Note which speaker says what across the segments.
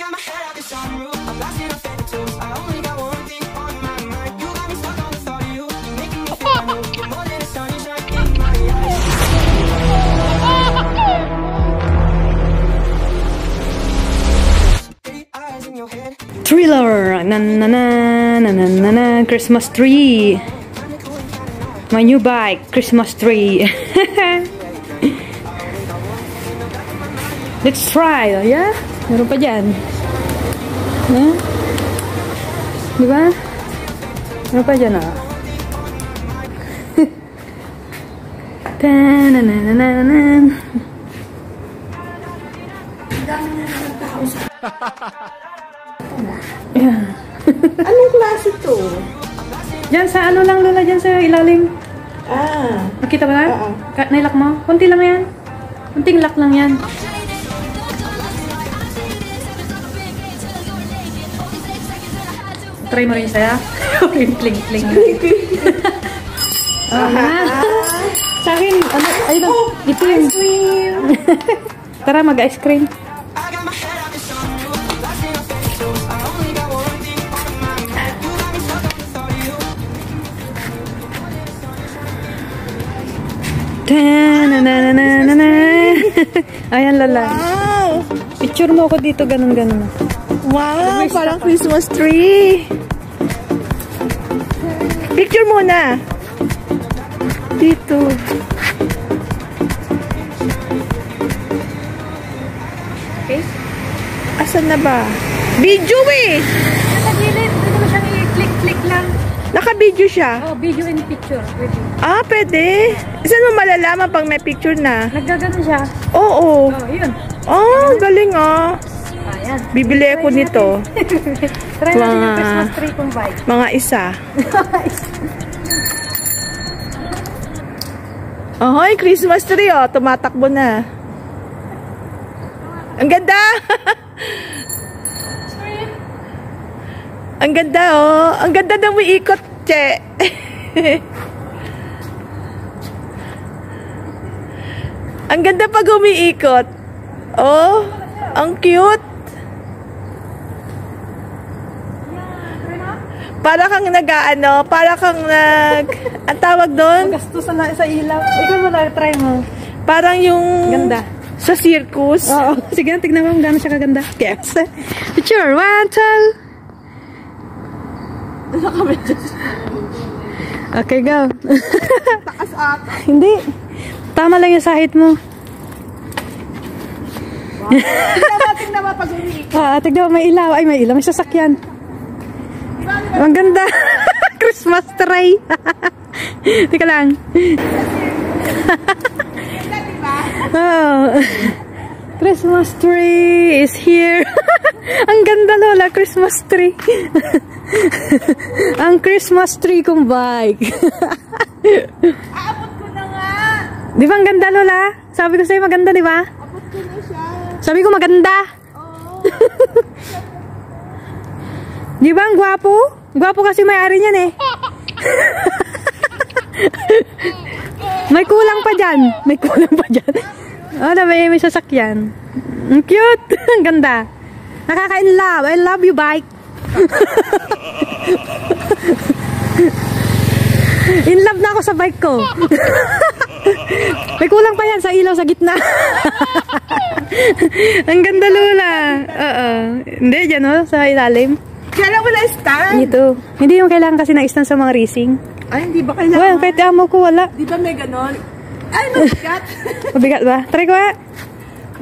Speaker 1: got my head out the sunroof. I'm lost in a fairy tale. I only got one thing on my mind. You got me stuck on the thought of you. You're making me feel I know you're more than a sunshine in my eyes.
Speaker 2: Thriller, na na na na na na na. Christmas tree. My new bike, Christmas tree. Let's try, yeah? Meron pa dyan. Yeah? Diba? Meron pa dyan, ah. Ta-na-na-na-na-na. Yeah.
Speaker 3: Anong klase to?
Speaker 2: Diyan sa ano lang, Lola, dyan sa ilalim.
Speaker 3: Ah.
Speaker 2: Nakita ba na? Nailak mo? Kunti lang yan. Kunting lock lang yan. Try mo rin saya. Kling-kling. Sa akin, ano, ayun, ito yung... Tara, mag-ice cream. Ta-na-na-na-na-na. Ayan, Lola.
Speaker 3: Wow!
Speaker 2: Picture mo ako dito, ganun-ganun.
Speaker 3: Wow! Parang Christmas tree! Picture muna! Dito.
Speaker 2: Okay?
Speaker 3: Asan na ba? Video eh!
Speaker 2: Sa gilid, pwede mo siyang i-click-click lang.
Speaker 3: Naka-video siya.
Speaker 2: Oh, video and picture. Pwede.
Speaker 3: Ah, pwede. Saan mo malalaman pag may picture na?
Speaker 2: Naggaganon siya.
Speaker 3: Oo.
Speaker 2: Oh, yun.
Speaker 3: Oh, galing ah.
Speaker 2: Ayan.
Speaker 3: Bibili ako nito.
Speaker 2: Try natin yung Christmas tree kung bike.
Speaker 3: Mga isa. Ahoy, Christmas tree oh. Tumatakbo na. Ang ganda! Ang ganda oh. Ang ganda na umiikot, che. Ang ganda pag umiikot. Oh, ang cute. Para kang nag-ano, para kang ang tawag doon?
Speaker 2: Gasto sa ilaw. Ikaw mo na, try mo.
Speaker 3: Parang yung...
Speaker 2: Ganda.
Speaker 3: Sa circus.
Speaker 2: Oo. Sige, tignan mo kung gano'n siya kaganda. Yes. Picture, 1, 2. Okay, go.
Speaker 3: Taas ata.
Speaker 2: Hindi. Tama lang yung sahit mo.
Speaker 3: Tingnan mo pag umiikot.
Speaker 2: Tignan mo, may ilaw. Ay, may ilaw. May sasakyan. Ang ganda. Christmas tree. Tika lang. Oh. Christmas tree is here. Ang ganda, Lola. Christmas tree. Ang Christmas tree kong bike.
Speaker 3: Aabot ko na nga.
Speaker 2: Di ba ang ganda, Lola? Sabi ko sa'yo maganda, di ba?
Speaker 3: Abot ko na siya.
Speaker 2: Sabi ko maganda.
Speaker 3: Oo.
Speaker 2: Di ba ang gwapo? Gwapo kasi may-ari niyan eh. May kulang pa dyan. May kulang pa dyan. Oh, may sasakyan. Ang cute. Ang ganda. Nakaka-in-love. I love you, bike. In love na ako sa bike ko. May kulang pa yan sa ilaw sa gitna. Ang ganda, Lola. Oo. Hindi, dyan o, sa ilalim.
Speaker 3: Kailangan wala stand.
Speaker 2: Ito. Hindi yung kailangan kasi ng stand sa mga racing.
Speaker 3: Ay, hindi ba kailangan?
Speaker 2: Well, kahit amo ko, wala.
Speaker 3: Di ba may ganon? Ay, mabigat.
Speaker 2: Mabigat ba? Try ko ha.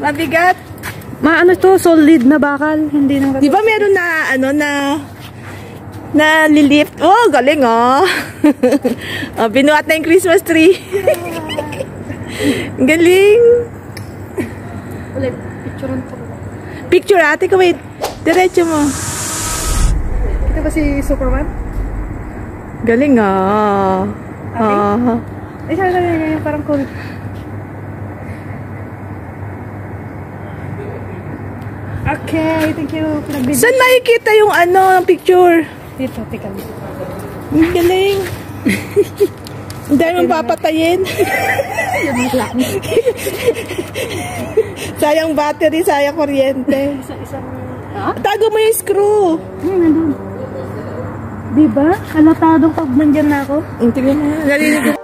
Speaker 3: Mabigat.
Speaker 2: Ano to? Solid na bakal. Hindi na.
Speaker 3: Di ba meron na, ano, na lilift? Oh, galing oh. Oh, binuhat na yung Christmas tree. Galing.
Speaker 2: Ulit, picturean ko.
Speaker 3: Picture ate ko, wait. Diretso mo.
Speaker 2: Kita ba si Superman?
Speaker 3: Galing ah.
Speaker 2: Ay, sabi parang cool. Okay, thank you.
Speaker 3: Saan makikita yung ano, picture?
Speaker 2: Dito, tika.
Speaker 3: Ang galing. Ang dahil mong papatayin. Sayang battery, sayang kuryente.
Speaker 2: Isang
Speaker 3: Tago mo yung screw.
Speaker 2: Nandun. Diba? Alatadong pag nandyan na ako.
Speaker 3: Tingnan mo. Nalilig